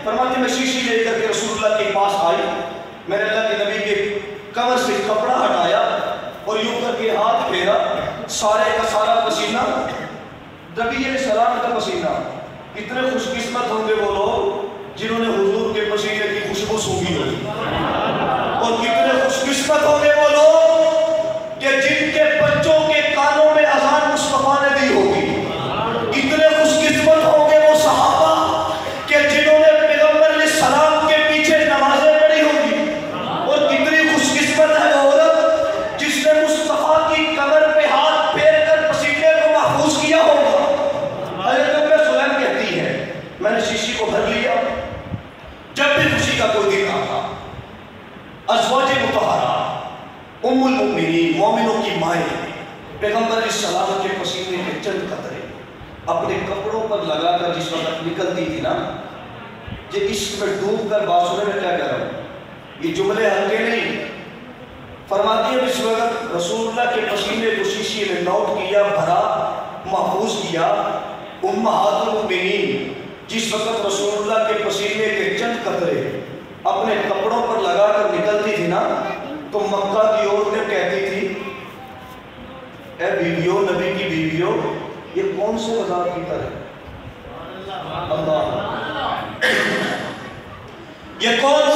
فرماتی میں شیشی لے کر کے رسول اللہ کے پاس آئی، میں نے اللہ کے نبی کے کمر سے کپڑا ہٹایا اور یوں کر کے ہاتھ پھیرا، سارے کا سارا پسینہ نبی علیہ السلام کا پسینہ۔ کتنے خوش قسمت ہوں گے وہ لوگ جنہوں نے حضور کے پسینے کی خوشبو سونگھی ہو، اور کتنے خوش قسمت ہوں گے وہ لوگ کہ جن کے بچوں کے کانوں میں اذان مصطفیٰ نے دی ہوگی۔ کتنے خوش قسمت ہوں گے وہ صحابہ کہ جنہوں نے پیغمبر علیہ السلام کے پیچھے نمازیں پڑھی ہوگی، اور کتنی خوش قسمت ہے وہ عورت جس نے مصطفیٰ کی کمر پہ ہاتھ پھیر کر پسینے کو محفوظ کیا ہوگا۔ حضرت ام سلیم کہتی ہے میں نے شیشی کو بھر لیا، جب بھی خوشی کا کوئی دن آتا ازواج مطہرہ ام المؤمنین مومنوں کی مائیں پیغمبر علیہ السلام کے پسینے کے چند قطرے اپنے کپڑوں پر لگا کر جس وقت نکلتی تھی نا، یہ عشق میں ڈوب کر بات سنے میں کیا کہہ رہا ہوں، یہ جملے ہلکے نہیں، فرماتی ہے اس وقت رسول اللہ کے پسینے کو شیشی نے نوٹ کیا، بھرا، محفوظ کیا۔ امہات المؤمنین جس وقت رسول اللہ کے پسینے کے چند قطرے اپنے کپڑوں پر لگا کر نکلتی تھی نا، تو مکہ کی عورتیں کہتی تھی اے بیویوں، نبی کی بیویوں، یہ کون سے عذاب کی طرح اللہ، یہ کون